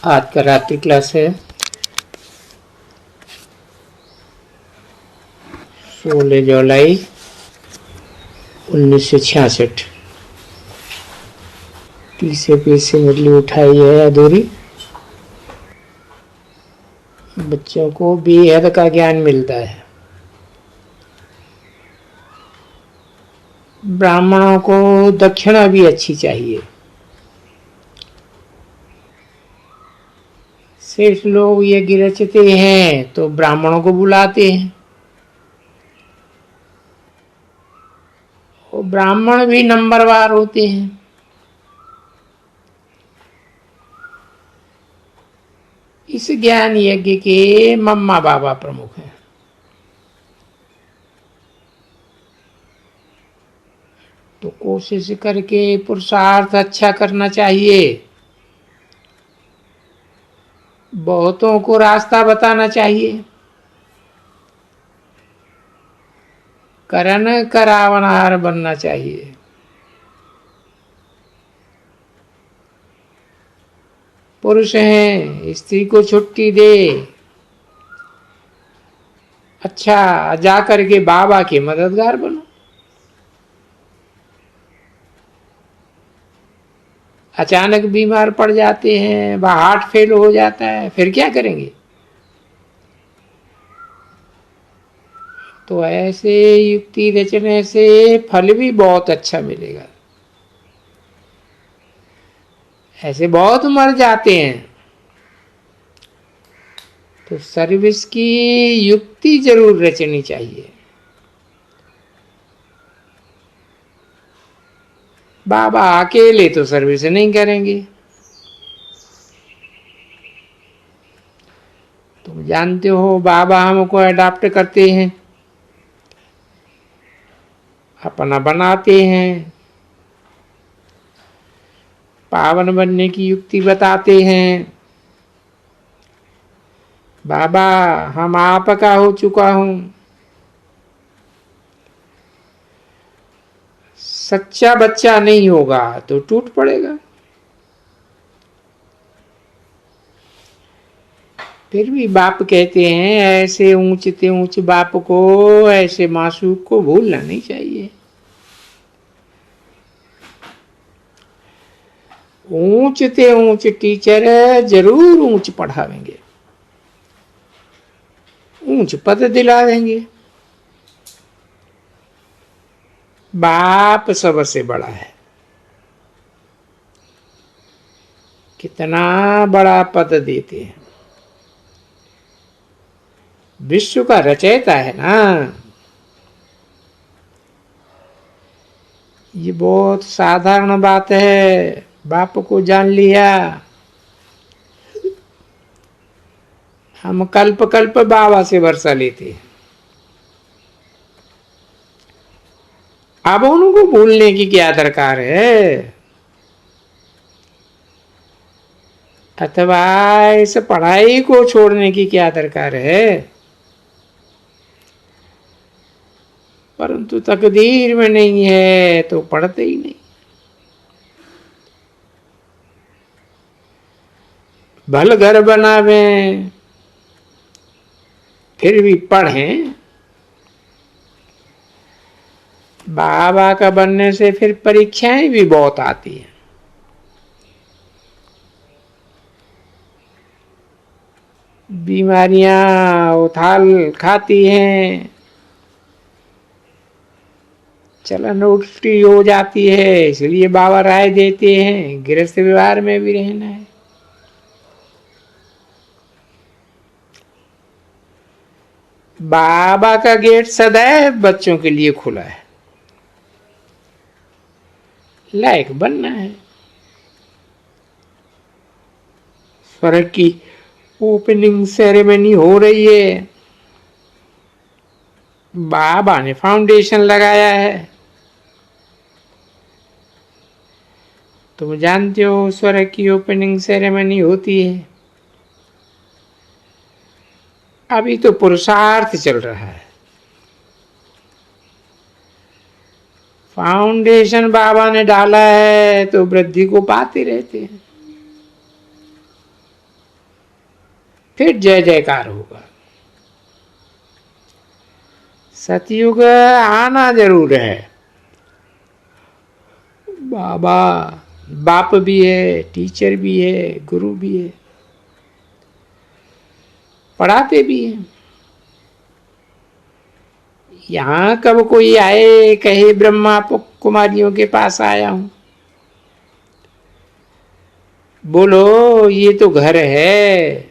आज का रात्रि क्लास है 16 जुलाई 1966। 30 पेज से मुरली उठाई है अधूरी। बच्चों को बेहद का ज्ञान मिलता है। ब्राह्मणों को दक्षिणा भी अच्छी चाहिए। सेठ लोग ये गिरचते हैं तो ब्राह्मणों को बुलाते हैं। और ब्राह्मण भी नंबरवार होते हैं। इस ज्ञान यज्ञ के मम्मा बाबा प्रमुख हैं। तो कोशिश करके पुरुषार्थ अच्छा करना चाहिए। बहुतों को रास्ता बताना चाहिए। करण करावनहार बनना चाहिए। पुरुष हैं, स्त्री को छुट्टी दे। अच्छा, जा करके बाबा के मददगार बनो। अचानक बीमार पड़ जाते हैं, वह हार्ट फेल हो जाता है, फिर क्या करेंगे? तो ऐसे युक्ति रचने से फल भी बहुत अच्छा मिलेगा। ऐसे बहुत मर जाते हैं। तो सर्विस की युक्ति जरूर रचनी चाहिए। बाबा अकेले तो सर्विस नहीं करेंगे। तुम जानते हो बाबा हमको अडॉप्ट करते हैं, अपना बनाते हैं, पावन बनने की युक्ति बताते हैं। बाबा हम आपका हो चुका हूं। सच्चा बच्चा नहीं होगा तो टूट पड़ेगा। फिर भी बाप कहते हैं ऐसे ऊंचते ऊंच बाप को, ऐसे मासूक को भूलना नहीं चाहिए। ऊंचते ऊंच टीचर जरूर ऊंच पढ़ावेंगे, ऊंच पद दिला देंगे। बाप सबसे बड़ा है। कितना बड़ा पद देते हैं। विश्व का रचयिता है ना। ये बहुत साधारण बात है। बाप को जान लिया। हम कल्प कल्प बाबा से वर्षा लेते हैं। अब उनको भूलने की क्या दरकार है? अथवा इस पढ़ाई को छोड़ने की क्या दरकार है? परंतु तकदीर में नहीं है तो पढ़ते ही नहीं। भल घर बनावे फिर भी पढ़ें। बाबा का बनने से फिर परीक्षाएं भी बहुत आती हैं। बीमारियां उथाल खाती हैं। चलन उल्टी हो जाती है। इसलिए बाबा राय देते हैं गृहस्थ व्यवहार में भी रहना है। बाबा का गेट सदैव बच्चों के लिए खुला है। लायक बनना है। स्वर्ग की ओपनिंग सेरेमनी हो रही है। बाबा ने फाउंडेशन लगाया है। तुम जानते हो स्वर्ग की ओपनिंग सेरेमनी होती है। अभी तो पुरुषार्थ चल रहा है। फाउंडेशन बाबा ने डाला है तो वृद्धि को पाते रहते हैं। फिर जय जयकार होगा। सतयुग आना जरूर है। बाबा बाप भी है, टीचर भी है, गुरु भी है, पढ़ाते भी हैं। यहाँ कब कोई आए कहे ब्रह्मा कुमारियों के पास आया हूं, बोलो ये तो घर है,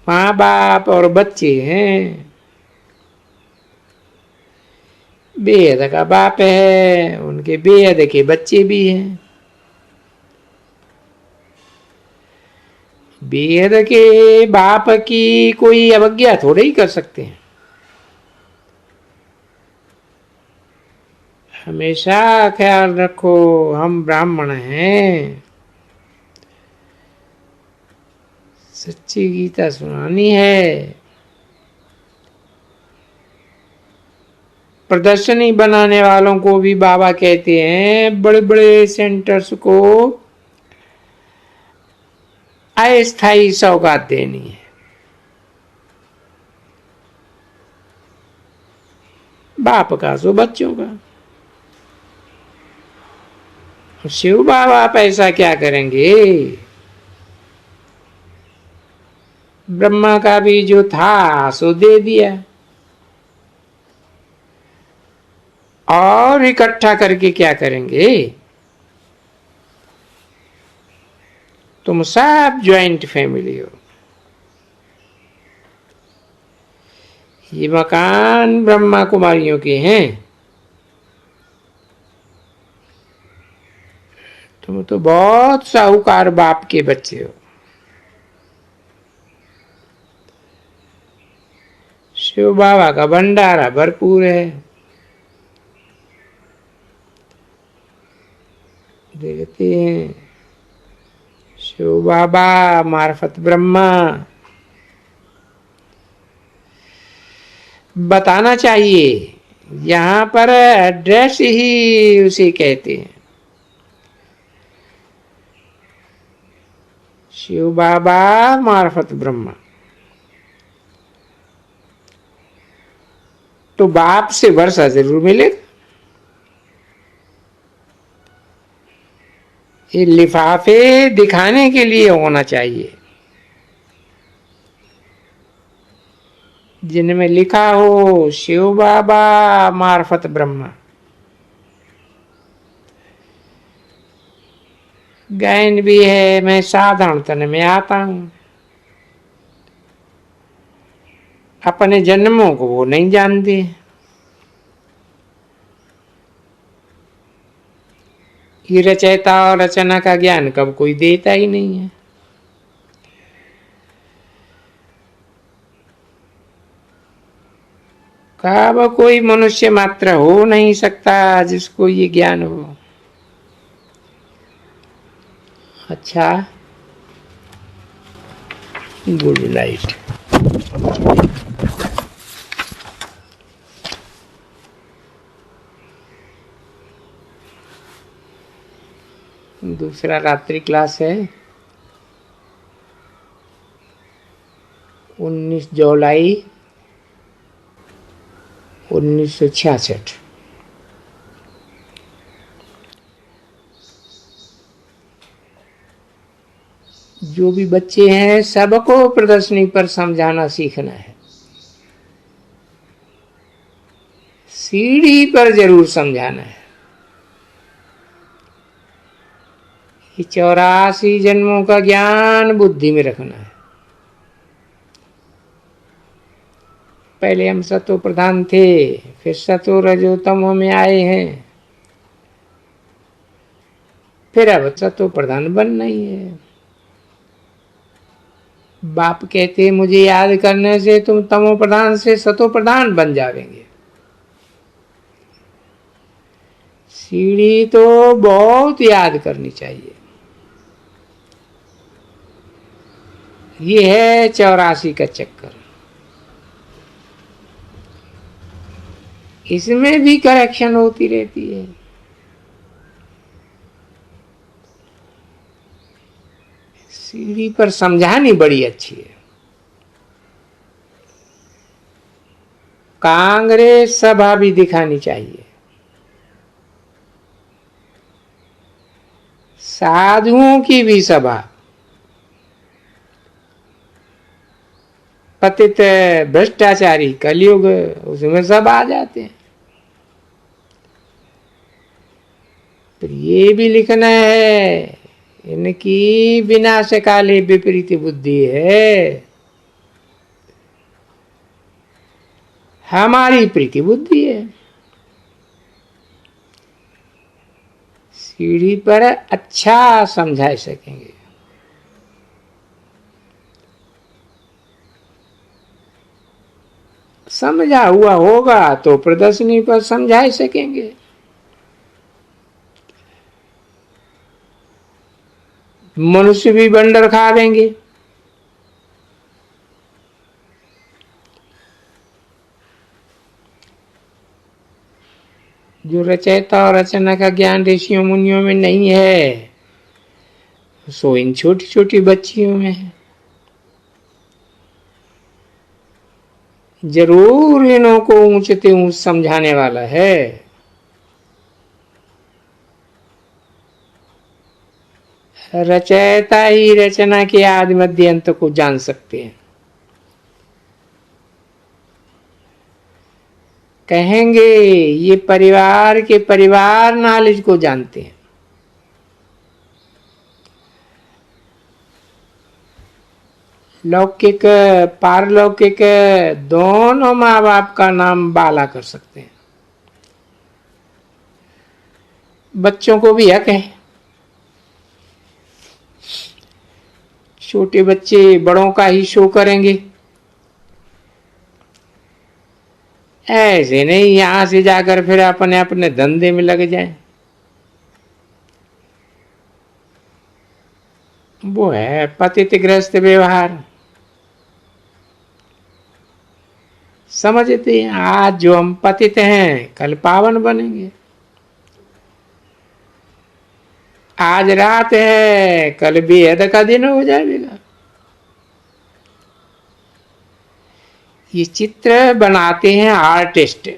माँ बाप और बच्चे हैं। बेहद का बाप है, उनके बेहद के बच्चे भी हैं। बेहद के बाप की कोई अवज्ञा थोड़े ही कर सकते हैं। हमेशा ख्याल रखो, हम ब्राह्मण हैं, सच्ची गीता सुनानी है। प्रदर्शनी बनाने वालों को भी बाबा कहते हैं, बड़े बड़े सेंटर्स को अस्थायी सौगात देनी है। बाप का सो बच्चों का। शिव बाबा पैसा क्या करेंगे? ब्रह्मा का भी जो था सो दे दिया, और इकट्ठा करके क्या करेंगे? तुम सब ज्वाइंट फैमिली हो। ये मकान ब्रह्मा कुमारियों के हैं। तुम तो बहुत साहूकार बाप के बच्चे हो। शिव बाबा का भंडारा भरपूर है। देखते हैं शिव बाबा मार्फत ब्रह्मा। बताना चाहिए, यहाँ पर एड्रेस ही उसे कहते हैं। शिव बाबा मार्फत ब्रह्मा। तो बाप से वर्षा जरूर मिलेगा। ये लिफाफे दिखाने के लिए होना चाहिए, जिनमें लिखा हो शिव बाबा मार्फत ब्रह्मा। गायन भी है, मैं साधारण तन में आता हूं। अपने जन्मों को वो नहीं जानते। ये रचयिता और रचना का ज्ञान कब कोई देता ही नहीं है। कब कोई मनुष्य मात्र हो नहीं सकता जिसको ये ज्ञान हो। अच्छा, गुड नाइट। दूसरा रात्रि क्लास है 19 जुलाई 1966। जो भी बच्चे हैं सबको प्रदर्शनी पर समझाना सीखना है। सीढ़ी पर जरूर समझाना है। ये 84 जन्मों का ज्ञान बुद्धि में रखना है। पहले हम सतो प्रधान थे, फिर सतो रजो तमो में आए हैं, फिर अब सतो प्रधान बनना ही है। बाप कहते मुझे याद करने से तुम तमो प्रधान से सतो प्रधान बन जाएंगे। सीढ़ी तो बहुत याद करनी चाहिए। ये है 84 का चक्कर। इसमें भी करेक्शन होती रहती है। सीढ़ी पर समझानी बड़ी अच्छी है। कांग्रेस सभा भी दिखानी चाहिए, साधुओं की भी सभा, पतित भ्रष्टाचारी कलयुग, उसमें सब आ जाते हैं। फिर ये भी लिखना है, इनकी विनाशकाले विपरीत बुद्धि है, हमारी प्रीति बुद्धि है। सीढ़ी पर अच्छा समझा सकेंगे, समझा हुआ होगा तो प्रदर्शनी पर समझा सकेंगे। मनुष्य भी बंडर खावेंगे। जो रचयिता और रचना का ज्ञान ऋषियों मुनियों में नहीं है, सो इन छोटी छोटी बच्चियों में है। जरूर इन्हों को ऊंचते ऊंच समझाने वाला है। रचयिता ही रचना के आदि मध्य अंत को जान सकते हैं। कहेंगे ये परिवार के परिवार नॉलेज को जानते हैं। लौकिक पारलौकिक दोनों माँ बाप का नाम बाला कर सकते हैं। बच्चों को भी हक है। छोटे बच्चे बड़ों का ही शो करेंगे, ऐसे नहीं यहां से जाकर फिर अपने अपने धंधे में लग जाएं। वो है पतितग्रस्त व्यवहार। समझते हैं आज जो हम पतित हैं कल पावन बनेंगे, आज रात है कल बेहद का दिन हो जाएगा। ये चित्र बनाते हैं आर्टिस्ट।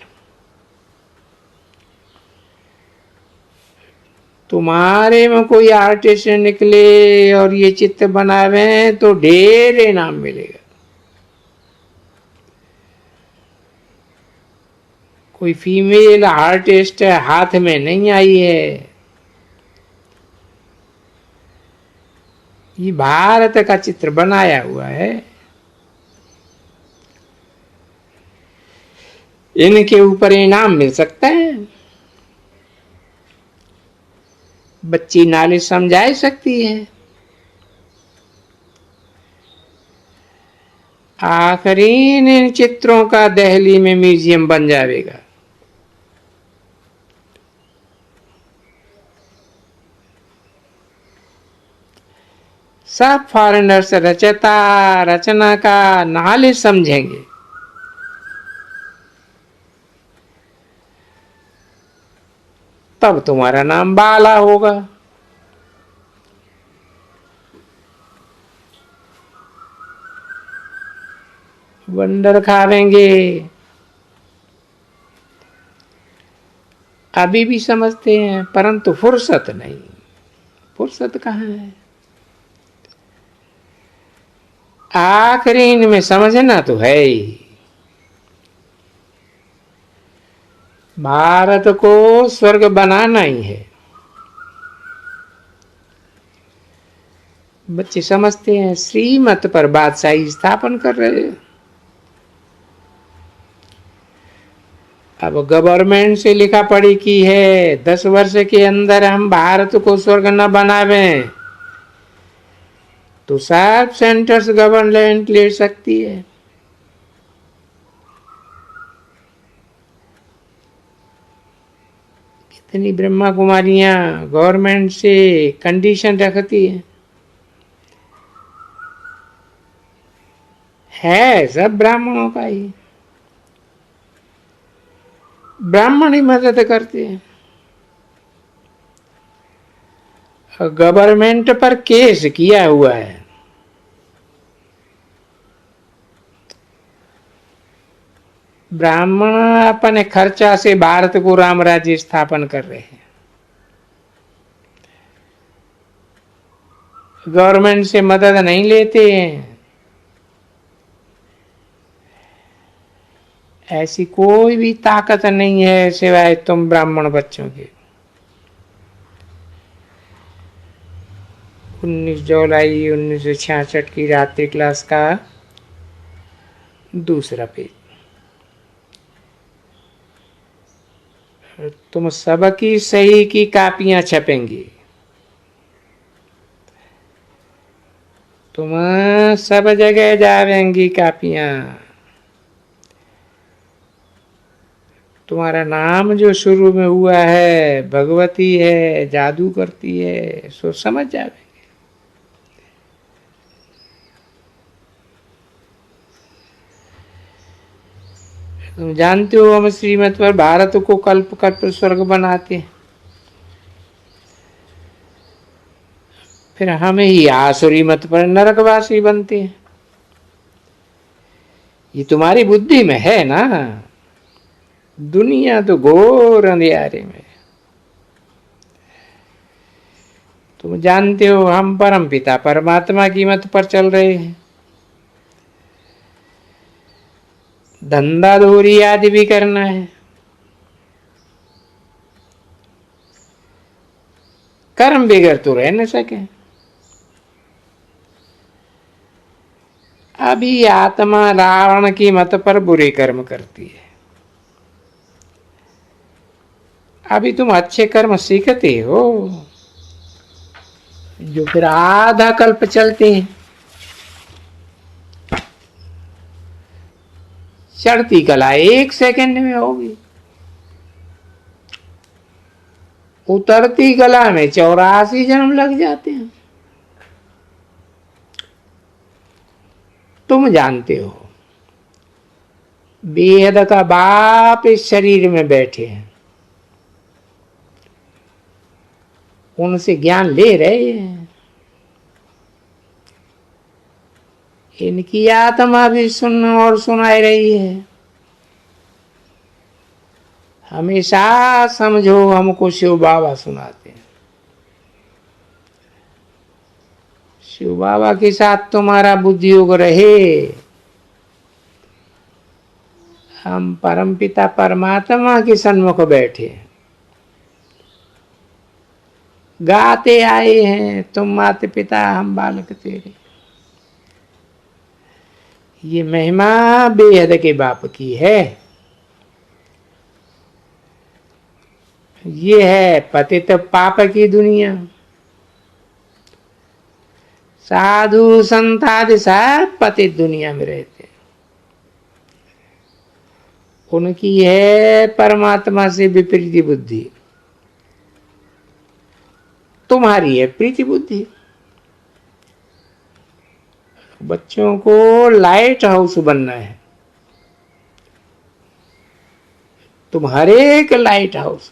तुम्हारे में कोई आर्टिस्ट निकले और ये चित्र बनावे तो ढेर इनाम मिलेगा। कोई फीमेल आर्टिस्ट हाथ में नहीं आई है। ये भारत का चित्र बनाया हुआ है। इनके ऊपर इनाम मिल सकता है। बच्ची नाले समझा सकती है। आखिरी इन चित्रों का दिल्ली में म्यूजियम बन जाएगा। सब फॉरेनर्स रचना का नॉलेज समझेंगे। तब तुम्हारा नाम बाला होगा। बंदर खावेंगे। अभी भी समझते हैं परंतु फुर्सत नहीं। फुर्सत कहाँ है? आखिरी इनमें समझना तो है ही। भारत को स्वर्ग बनाना ही है। बच्चे समझते हैं श्रीमत पर बादशाही स्थापन कर रहे हैं। अब गवर्नमेंट से लिखा पढ़ी की है 10 वर्ष के अंदर हम भारत को स्वर्ग न बनावे तो सब सेंटर्स गवर्नमेंट ले सकती है। कितनी ब्रह्मा कुमारियां गवर्नमेंट से कंडीशन रखती है सब ब्राह्मणों का ही। ब्राह्मण ही मदद करते हैं। गवर्नमेंट पर केस किया हुआ है। ब्राह्मण अपने खर्चा से भारत को राम राज्य स्थापन कर रहे हैं, गवर्नमेंट से मदद नहीं लेते हैं। ऐसी कोई भी ताकत नहीं है सिवाय तुम ब्राह्मण बच्चों के। 19 जुलाई 1966 की रात्रि क्लास का दूसरा पेज। तुम सबकी सही की कापियां छपेंगी, तुम सब जगह जावेंगी कापियां। तुम्हारा नाम जो शुरू में हुआ है भगवती है, जादू करती है, सो समझ जावे। तुम जानते हो हम श्रीमत पर भारत को कल्प कल्प स्वर्ग बनाते हैं, फिर हमें ही आसुरी मत पर नरकवासी बनते हैं। ये तुम्हारी बुद्धि में है ना। दुनिया तो घोर अंधियारे में। तुम जानते हो हम परम पिता परमात्मा की मत पर चल रहे हैं। धंधा धोरी आदि भी करना है, कर्म बगैर तो रह न सके। अभी आत्मा रावण की मत पर बुरे कर्म करती है, अभी तुम अच्छे कर्म सीखते हो जो फिर आधा कल्प चलते हैं। चढ़ती कला 1 सेकंड में होगी, उतरती कला में 84 जन्म लग जाते हैं। तुम जानते हो बेहद का बाप इस शरीर में बैठे हैं, उनसे ज्ञान ले रहे हैं। इनकी आत्मा भी सुन और सुनाई रही है। हमेशा समझो हमको शिव बाबा सुनाते हैं। शिव बाबा के साथ तुम्हारा बुद्धि योग रहे। हम परमपिता परमात्मा के सन्मुख बैठे गाते आए हैं, तुम माता पिता हम बालक तेरे। ये महिमा बेहद के बाप की है। ये है पतित पाप की दुनिया। साधु संत आदि सब पतित दुनिया में रहते हैं, उनकी है परमात्मा से विपरीत बुद्धि। तुम्हारी है प्रीति बुद्धि। बच्चों को लाइट हाउस बनना है, तुम हर एक लाइट हाउस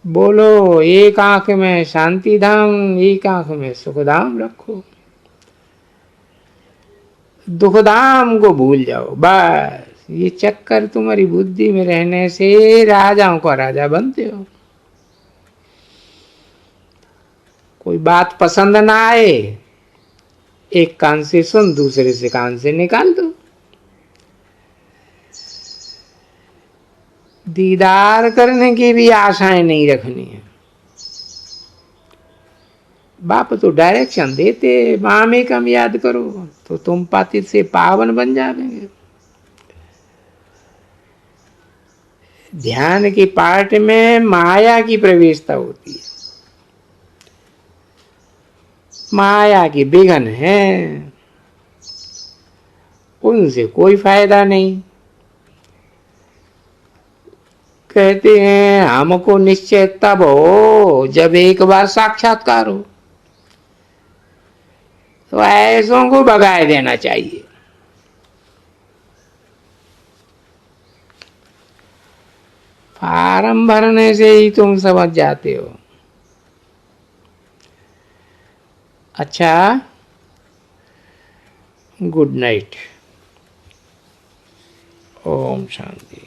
बोलो। एक आंख में शांति धाम, एक आंख में सुख धाम रखो। दुख धाम को भूल जाओ बस। ये चक्कर तुम्हारी बुद्धि में रहने से राजाओं का राजा बनते हो। कोई बात पसंद ना आए, एक कान से सुन, दूसरे से कान से निकाल दो। दीदार करने की भी आशाएं नहीं रखनी है। बाप तो डायरेक्शन देते, मामे कम याद करो तो तुम पातित से पावन बन जाएंगे। ध्यान की पार्ट में माया की प्रवेशता होती है। माया की विघन है, उनसे कोई फायदा नहीं। कहते हैं हमको निश्चय तब हो जब एक बार साक्षात्कार हो। तो ऐसों को भगाए देना चाहिए। फार्म भरने से ही तुम समझ जाते हो। अच्छा, गुड नाइट। ओम शांति।